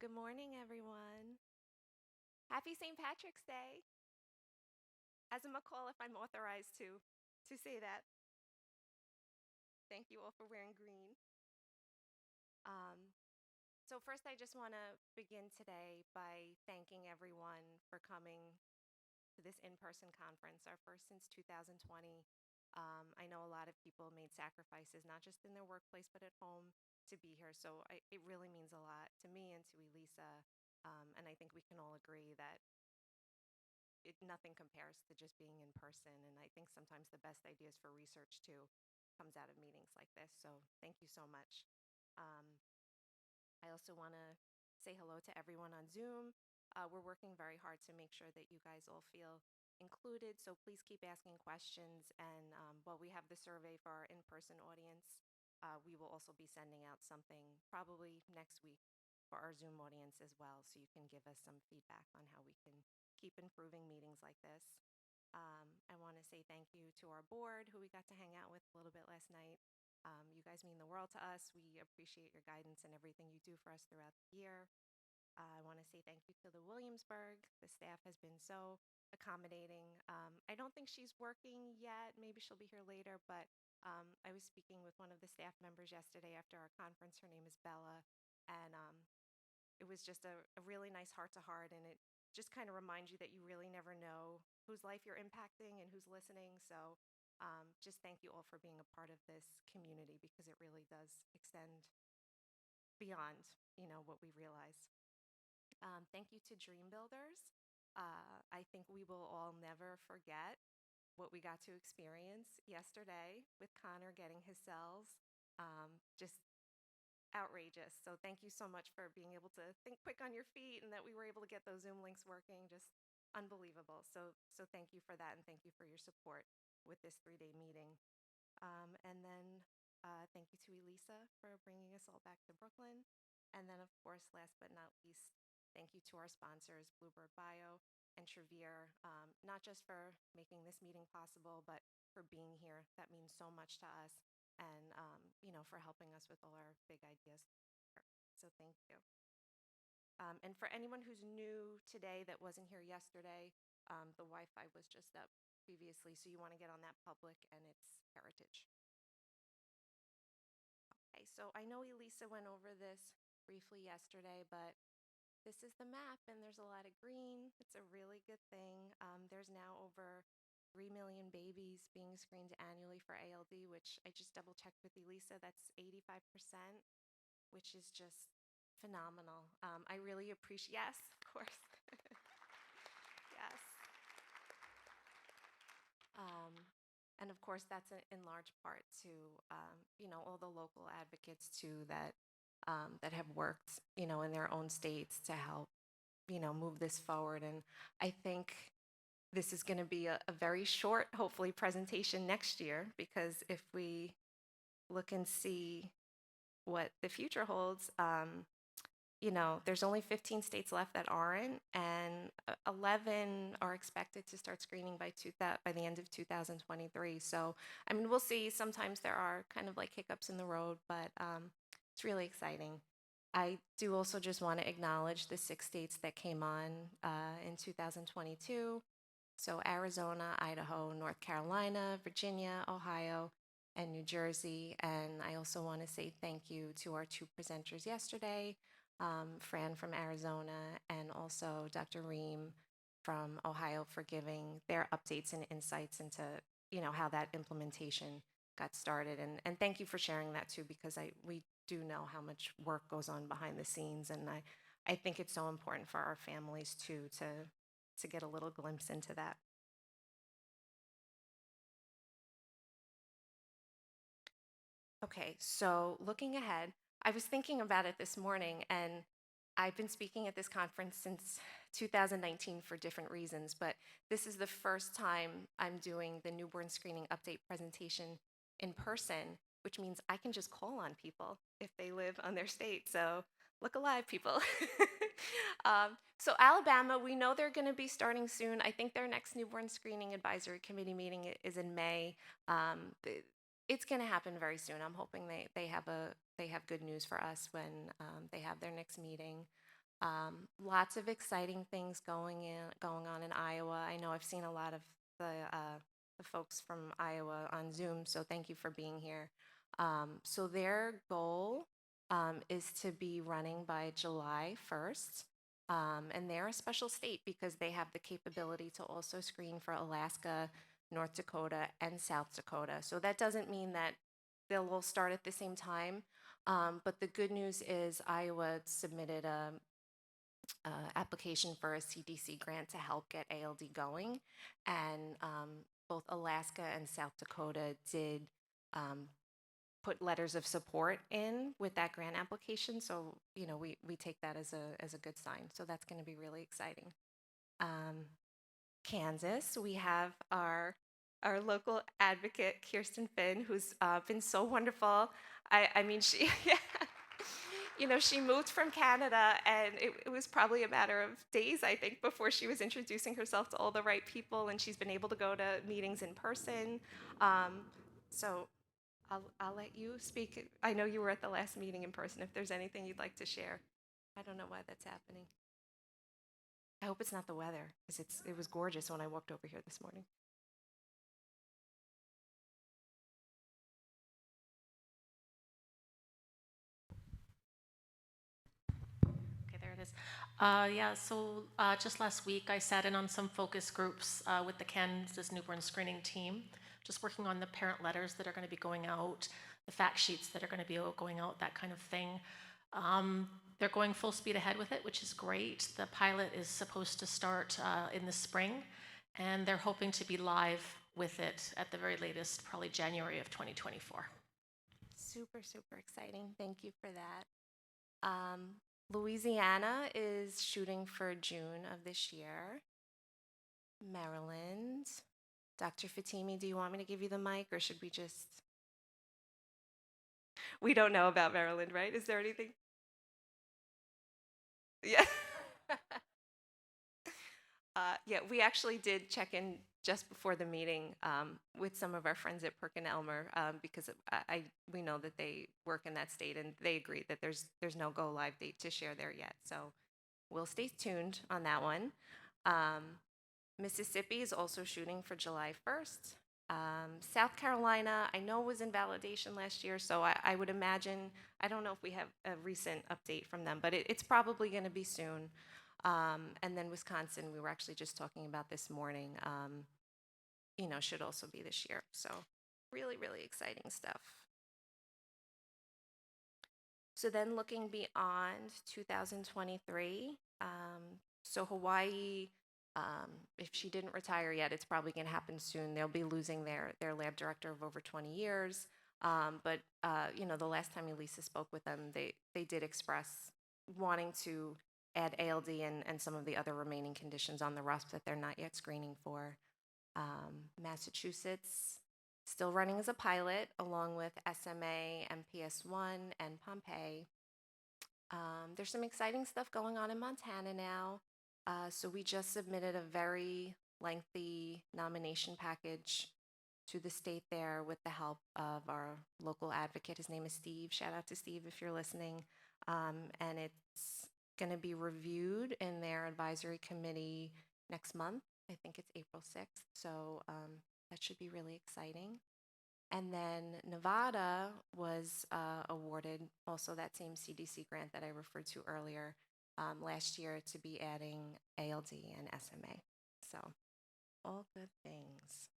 Good morning, everyone. Happy St. Patrick's Day. As a McAuliffe, I'm authorized to say that. Thank you all for wearing green. Um, so first, I just want to begin today by thanking everyone for coming to this in-person conference, our first since 2020. I know a lot of people made sacrifices, not just in their workplace, but at home to be here. So it really means a lot to me and to Elisa. And I think we can all agree that nothing compares to just being in person. And I think sometimes the best ideas for research too comes out of meetings like this. So thank you so much. Um, I also want to say hello to everyone on Zoom. We're working very hard to make sure that you guys all feel included. So please keep asking questions. And while we have the survey for our in-person audience, we will also be sending out something probably next week for our Zoom audience as well. So you can give us some feedback on how we can keep improving meetings like this. I want to say thank you to our board, who we got to hang out with a little bit last night. You guys mean the world to us. We appreciate your guidance and everything you do for us throughout the year. I want to say thank you to the Williamsburg. The staff has been so accommodating. I don't think she's working yet. Maybe she'll be here later, but I was speaking with one of the staff members yesterday after our conference. Her name is Bella, and it was just a really nice heart-to-heart, and it just kind of reminds you that you really never know whose life you're impacting and who's listening. So just thank you all for being a part of this community, because it really does extend beyond, what we realize. Thank you to Dream Builders. I think we will all never forget what we got to experience yesterday with Connor getting his cells. Just outrageous. So thank you so much for being able to think quick on your feet, and that we were able to get those Zoom links working. Just unbelievable. So thank you for that, and thank you for your support with this 3-day meeting. And then thank you to Elisa for bringing us all back to Brooklyn. And then, of course, last but not least, thank you to our sponsors, Bluebird Bio and Travere, not just for making this meeting possible, but for being here. That means so much to us, and for helping us with all our big ideas. So thank you. And for anyone who's new today that wasn't here yesterday, the Wi-Fi was just up previously, so you want to get on that public, and it's Heritage. Okay, so I know Elisa went over this briefly yesterday, but this is the map, and there's a lot of green. It's a really good thing. There's now over 3 million babies being screened annually for ALD, which I just double checked with Elisa. That's 85%, which is just phenomenal. I really appreciate, yes, of course. Yes. And of course, that's in large part to, all the local advocates too that have worked, in their own states to help, move this forward. And I think this is going to be a very short, hopefully, presentation next year, because if we look and see what the future holds, there's only 15 states left that aren't, and 11 are expected to start screening by the end of 2023. So, I mean, we'll see. Sometimes there are kind of like hiccups in the road, but it's really exciting. I do also just want to acknowledge the 6 states that came on in 2022. So Arizona, Idaho, North Carolina, Virginia, Ohio, and New Jersey. And I also want to say thank you to our 2 presenters yesterday, Fran from Arizona and also Dr. Reem from Ohio, for giving their updates and insights into, how that implementation got started. And thank you for sharing that too, because we do know how much work goes on behind the scenes. And I think it's so important for our families too to get a little glimpse into that. Okay, so looking ahead, I was thinking about it this morning, and I've been speaking at this conference since 2019 for different reasons, but this is the first time I'm doing the newborn screening update presentation in person, which means I can just call on people if they live on their state. So look alive, people. So Alabama, we know they're going to be starting soon. I think their next newborn screening advisory committee meeting is in May. It's going to happen very soon. I'm hoping they have good news for us when they have their next meeting. Lots of exciting things going on in Iowa. I know I've seen a lot of the folks from Iowa on Zoom, so thank you for being here. So their goal is to be running by July 1st. And they're a special state because they have the capability to also screen for Alaska, North Dakota, and South Dakota. So that doesn't mean that they'll all start at the same time. But the good news is Iowa submitted a application for a CDC grant to help get ALD going, and both Alaska and South Dakota did um, put letters of support in with that grant application. So we take that as a good sign. So that's going to be really exciting. Um, Kansas, we have our local advocate Kirsten Finn, who's been so wonderful. I mean, she yeah, she moved from Canada, and it was probably a matter of days, I think, before she was introducing herself to all the right people, and she's been able to go to meetings in person. Um, so I'll let you speak. I know you were at the last meeting in person. If there's anything you'd like to share, I don't know why that's happening. I hope it's not the weather, because it was gorgeous when I walked over here this morning. Okay, there it is. Yeah, so just last week I sat in on some focus groups with the Kansas newborn screening team, just working on the parent letters that are going to be going out, the fact sheets that are going to be going out, that kind of thing. They're going full speed ahead with it, which is great. The pilot is supposed to start in the spring, and they're hoping to be live with it at the very latest, probably January of 2024. Super, super exciting. Thank you for that. Louisiana is shooting for June of this year. Maryland. Dr. Fatimi, do you want me to give you the mic, or should we just? We don't know about Maryland, right? Is there anything? Yeah. Yeah, we actually did check in just before the meeting with some of our friends at PerkinElmer because we know that they work in that state, and they agree that there's no go live date to share there yet. So we'll stay tuned on that one. Mississippi is also shooting for July 1st. South Carolina, I know, was in validation last year, so I would imagine, I don't know if we have a recent update from them, but it's probably going to be soon. And then Wisconsin, we were actually just talking about this morning, should also be this year. So really, really exciting stuff. So then looking beyond 2023, so Hawaii, if she didn't retire yet, it's probably going to happen soon. They'll be losing their lab director of over 20 years. But the last time Elisa spoke with them, they did express wanting to add ALD and some of the other remaining conditions on the RUSP that they're not yet screening for. Massachusetts, still running as a pilot, along with SMA, MPS1, and Pompeii. There's some exciting stuff going on in Montana now. So we just submitted a very lengthy nomination package to the state there with the help of our local advocate. His name is Steve. Shout out to Steve if you're listening. And it's going to be reviewed in their advisory committee next month. I think it's April 6th. So that should be really exciting. And then Nevada was awarded also that same CDC grant that I referred to earlier last year to be adding ALD and SMA. So all good things.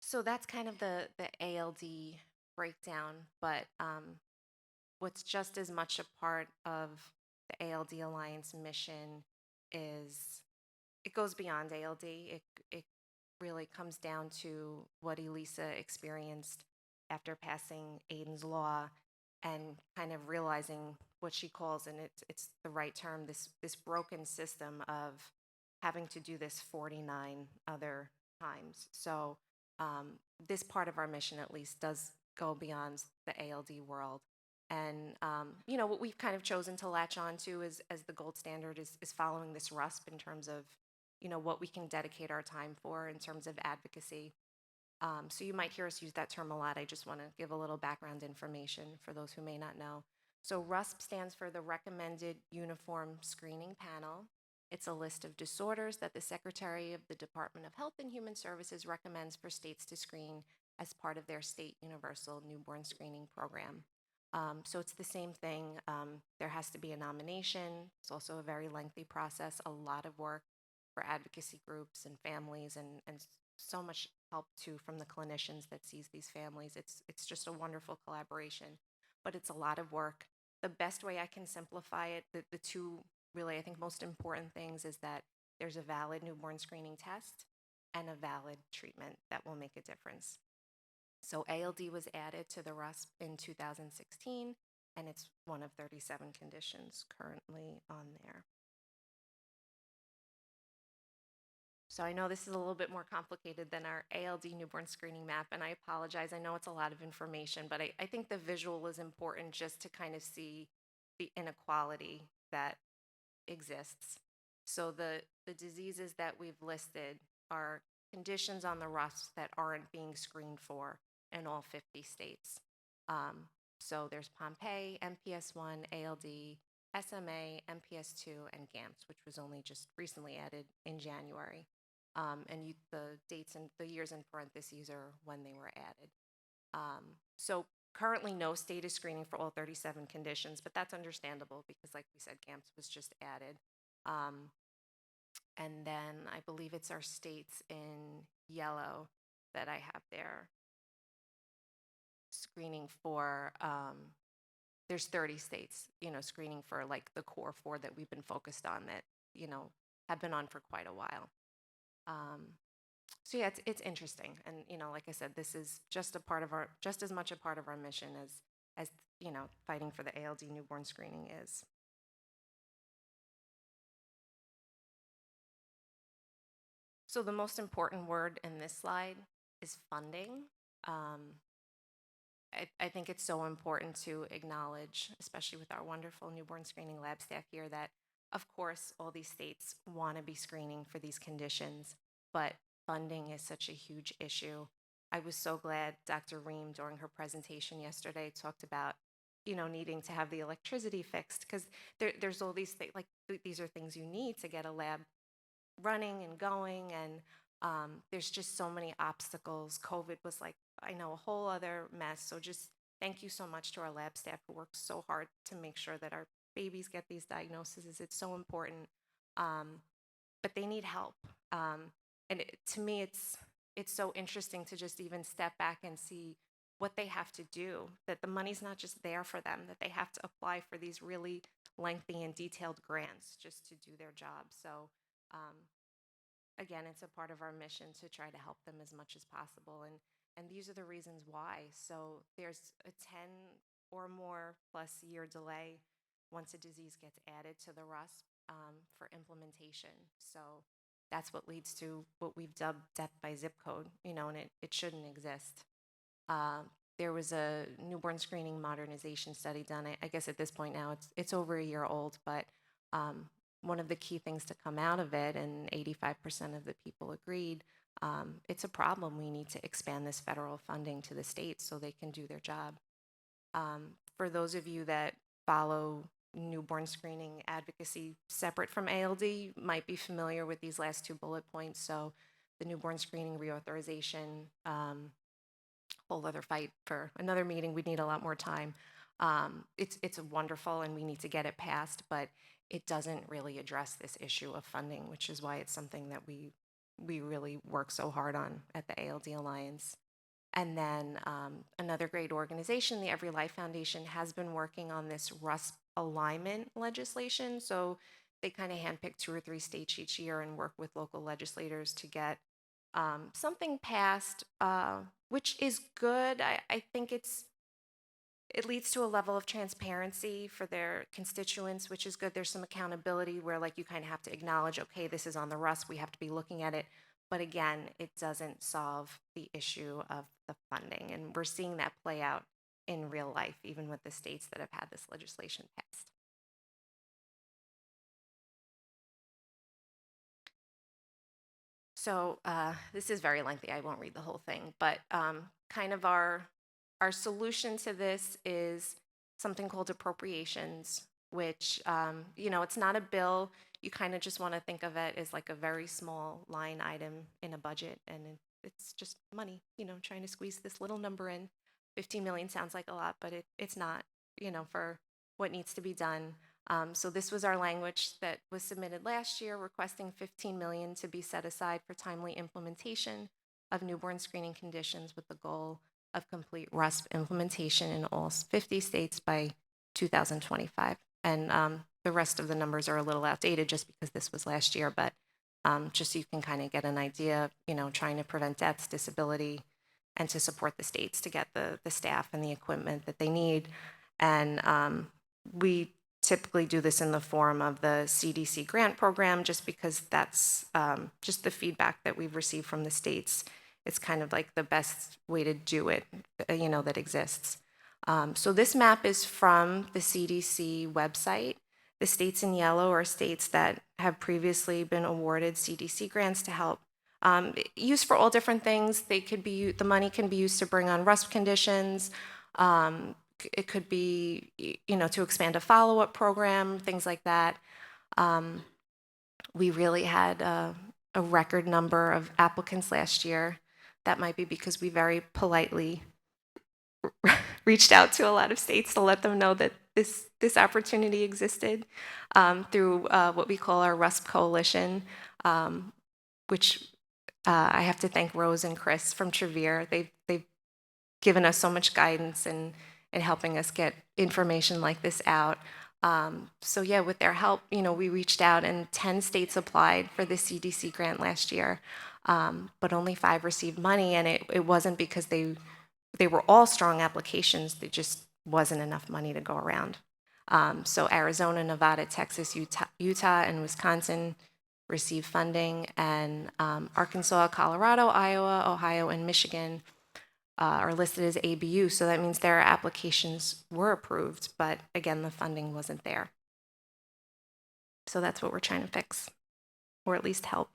So that's kind of the ALD breakdown, but what's just as much a part of the ALD Alliance mission is it goes beyond ALD. It really comes down to what Elisa experienced after passing Aiden's Law and kind of realizing what she calls, and it's the right term, this broken system of having to do this 49 other times. So this part of our mission at least does go beyond the ALD world. And what we've kind of chosen to latch on to as the gold standard is following this RUSP in terms of what we can dedicate our time for in terms of advocacy. So you might hear us use that term a lot. I just want to give a little background information for those who may not know. So RUSP stands for the Recommended Uniform Screening Panel. It's a list of disorders that the Secretary of the Department of Health and Human Services recommends for states to screen as part of their state universal newborn screening program. So it's the same thing. There has to be a nomination. It's also a very lengthy process, a lot of work for advocacy groups and families, and so much help too from the clinicians that sees these families. It's just a wonderful collaboration, but it's a lot of work. The best way I can simplify it, the two really I think most important things is that there's a valid newborn screening test and a valid treatment that will make a difference. So ALD was added to the RUSP in 2016, and it's one of 37 conditions currently on there. So I know this is a little bit more complicated than our ALD newborn screening map, and I apologize. I know it's a lot of information, but I think the visual is important just to kind of see the inequality that exists. So the diseases that we've listed are conditions on the RUSP that aren't being screened for in all 50 states. So there's Pompe, MPS1, ALD, SMA, MPS2, and GAMS, which was only just recently added in January. And the dates and the years in parentheses are when they were added. So currently no state is screening for all 37 conditions, but that's understandable because like we said, GAMS was just added. And then I believe it's our states in yellow that I have there screening for, there's 30 states, screening for like the core four that we've been focused on that, have been on for quite a while. So yeah, it's interesting. And, like I said, this is just as much a part of our mission as fighting for the ALD newborn screening is. So the most important word in this slide is funding. I think it's so important to acknowledge, especially with our wonderful newborn screening lab staff here, that of course all these states want to be screening for these conditions, but funding is such a huge issue. I was so glad Dr. Ream during her presentation yesterday talked about, needing to have the electricity fixed because there's all these things, like these are things you need to get a lab running and going, and there's just so many obstacles. COVID was like, I know, a whole other mess. So just thank you so much to our lab staff who works so hard to make sure that our babies get these diagnoses. It's so important, but they need help. And to me, it's so interesting to just even step back and see what they have to do, that the money's not just there for them, that they have to apply for these really lengthy and detailed grants just to do their job. So again, it's a part of our mission to try to help them as much as possible. And these are the reasons why. So there's a 10 or more plus year delay once a disease gets added to the RUSP for implementation. So that's what leads to what we've dubbed death by zip code, and it shouldn't exist. There was a newborn screening modernization study done. I guess at this point now it's over a year old, but one of the key things to come out of it, and 85% of the people agreed, it's a problem. We need to expand this federal funding to the states so they can do their job. For those of you that follow newborn screening advocacy separate from ALD, might be familiar with these last two bullet points. So the newborn screening reauthorization, whole other fight for another meeting. We'd need a lot more time. It's wonderful and we need to get it passed, but it doesn't really address this issue of funding, which is why it's something that we really work so hard on at the ALD Alliance. And then another great organization, the Every Life Foundation, has been working on this RUSP alignment legislation. So they kind of handpick 2 or 3 states each year and work with local legislators to get something passed, which is good. I think it leads to a level of transparency for their constituents, which is good. There's some accountability where like you kind of have to acknowledge, okay, this is on the RUSP, we have to be looking at it. But again, it doesn't solve the issue of the funding. And we're seeing that play out in real life, even with the states that have had this legislation passed. So this is very lengthy. I won't read the whole thing, but kind of our solution to this is something called appropriations, which, it's not a bill. You kind of just want to think of it as like a very small line item in a budget, and it's just money, trying to squeeze this little number in. 15 million sounds like a lot, but it's not, for what needs to be done. So this was our language that was submitted last year, requesting 15 million to be set aside for timely implementation of newborn screening conditions with the goal of complete RUSP implementation in all 50 states by 2025. And the rest of the numbers are a little outdated just because this was last year, but just so you can kind of get an idea, trying to prevent deaths, disability, and to support the states to get the staff and the equipment that they need. And we typically do this in the form of the CDC grant program, just because that's just the feedback that we've received from the states. It's kind of like the best way to do it, that exists. So this map is from the CDC website. The states in yellow are states that have previously been awarded CDC grants to help. Used for all different things. The money can be used to bring on RUSP conditions. It could be, to expand a follow-up program, things like that. We really had a record number of applicants last year. That might be because we very politely reached out to a lot of states to let them know that this opportunity existed through what we call our RUSP Coalition, which I have to thank Rose and Chris from Trevere. They've given us so much guidance and helping us get information like this out. So yeah, with their help, we reached out and 10 states applied for the CDC grant last year, but only 5 received money, and it wasn't because they were all strong applications. There just wasn't enough money to go around. So Arizona, Nevada, Texas, Utah, and Wisconsin received funding, and Arkansas, Colorado, Iowa, Ohio, and Michigan are listed as ABU, so that means their applications were approved, but again, the funding wasn't there. So that's what we're trying to fix, or at least help.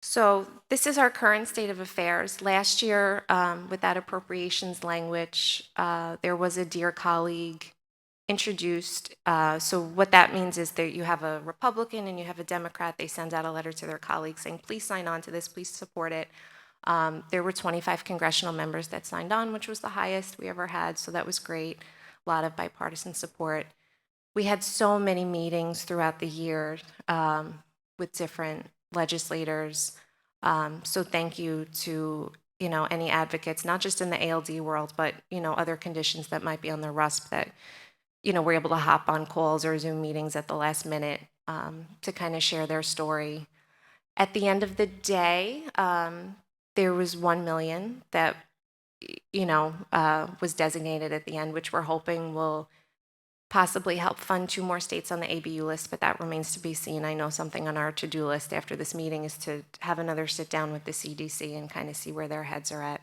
So this is our current state of affairs. Last year, with that appropriations language, there was a Dear Colleague introduced. So what that means is that you have a Republican and you have a Democrat. They send out a letter to their colleagues saying, please sign on to this, please support it. There were 25 congressional members that signed on, which was the highest we ever had, so that was great. A lot of bipartisan support. We had so many meetings throughout the year with different legislators. So thank you to any advocates, not just in the ALD world, but other conditions that might be on the RUSP that were able to hop on calls or Zoom meetings at the last minute to kind of share their story. At the end of the day, there was 1 million that was designated at the end, which we're hoping will possibly help fund 2 more states on the ABU list, but that remains to be seen. I know something on our to-do list after this meeting is to have another sit down with the CDC and kind of see where their heads are at.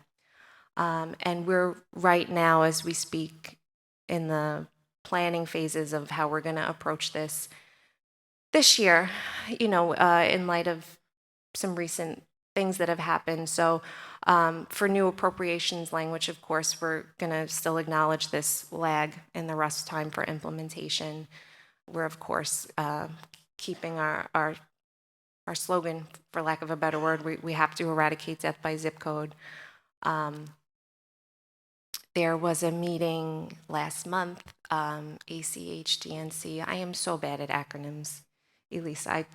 And we're right now, as we speak, in the planning phases of how we're going to approach this year, in light of some recent things that have happened. So for new appropriations language, of course, we're going to still acknowledge this lag in the RUSP time for implementation. We're, of course, keeping our slogan, for lack of a better word. We have to eradicate death by zip code. There was a meeting last month, ACHDNC. I am so bad at acronyms. Elisa,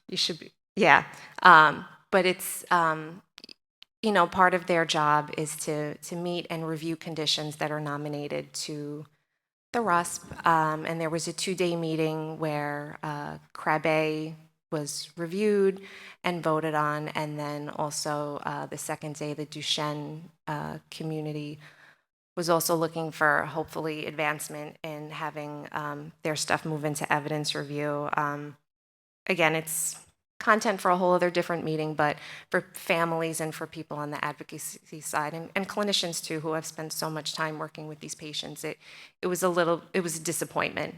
you should be, yeah. But it's, part of their job is to meet and review conditions that are nominated to the RUSP. And there was a 2-day meeting where Crabbe was reviewed and voted on, and then also the second day, the Duchenne community was also looking for, hopefully, advancement in having their stuff move into evidence review. Again, it's content for a whole other different meeting, but for families and for people on the advocacy side and clinicians too, who have spent so much time working with these patients, it was a disappointment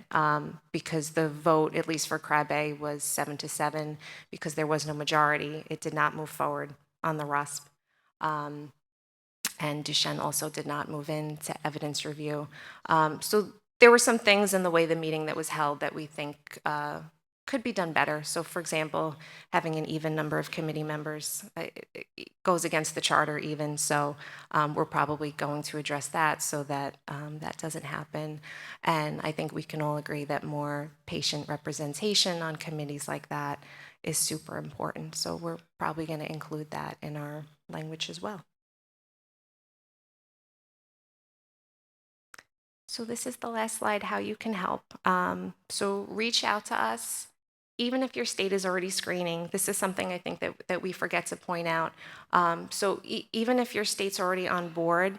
because the vote, at least for Crabbe, was 7-7 because there was no majority. It did not move forward on the RUSP. and Duchenne also did not move into evidence review. So there were some things in the way the meeting that was held that we think could be done better. So for example, having an even number of committee members it goes against the charter even, so we're probably going to address that so that that doesn't happen. And I think we can all agree that more patient representation on committees like that is super important. So we're probably going to include that in our language as well. So this is the last slide, how you can help. So reach out to us, even if your state is already screening. This is something I think that we forget to point out. So even if your state's already on board,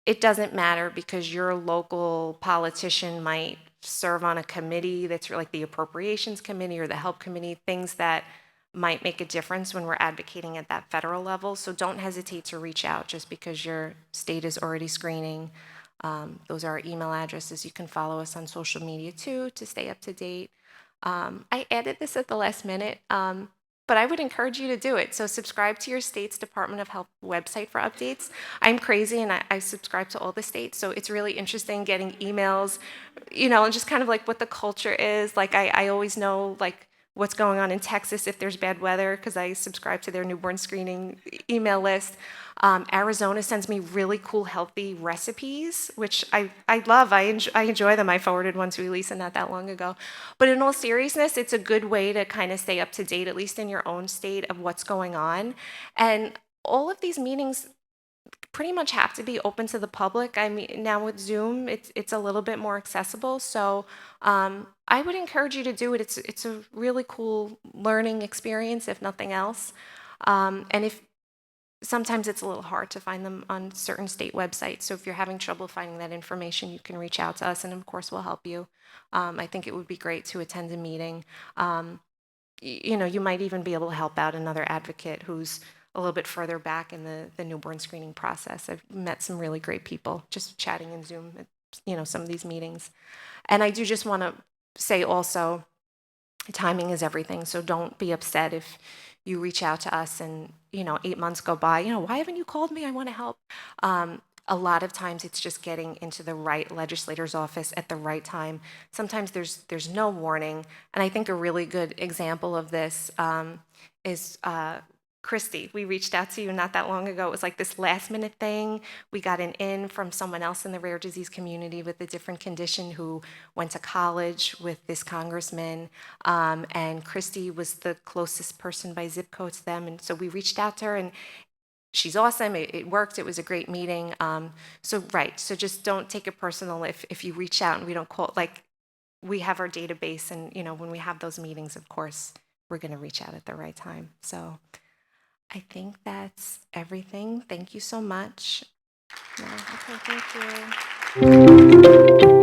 it doesn't matter because your local politician might serve on a committee that's like the appropriations committee or the help committee, things that might make a difference when we're advocating at that federal level. So don't hesitate to reach out just because your state is already screening. Those are our email addresses. You can follow us on social media too to stay up to date. I added this at the last minute, but I would encourage you to do it. So subscribe to your state's Department of Health website for updates. I'm crazy and I subscribe to all the states, so it's really interesting getting emails, and just kind of like what the culture is. Like I always know like what's going on in Texas if there's bad weather because I subscribe to their newborn screening email list. Arizona sends me really cool, healthy recipes, which I love. I enjoy them. I forwarded one to Elisa not that long ago. But in all seriousness, it's a good way to kind of stay up to date, at least in your own state, of what's going on. And all of these meetings pretty much have to be open to the public. I mean, now with Zoom, it's a little bit more accessible. So I would encourage you to do it. It's a really cool learning experience, if nothing else. And if sometimes it's a little hard to find them on certain state websites. So if you're having trouble finding that information, you can reach out to us, and of course, we'll help you. I think it would be great to attend a meeting. You might even be able to help out another advocate who's a little bit further back in the newborn screening process. I've met some really great people just chatting in Zoom at, some of these meetings. And I do just want to say also, timing is everything. So don't be upset if you reach out to us and 8 months go by. Why haven't you called me? I want to help. A lot of times it's just getting into the right legislator's office at the right time. Sometimes there's no warning, and I think a really good example of this is Christy. We reached out to you not that long ago. It was like this last minute thing. We got an in from someone else in the rare disease community with a different condition who went to college with this congressman. And Christy was the closest person by zip code to them. And so we reached out to her, and she's awesome. It worked. It was a great meeting. So just don't take it personal if you reach out and we don't call. Like, we have our database, and when we have those meetings, of course, we're going to reach out at the right time. So I think that's everything. Thank you so much. Yeah, okay, thank you.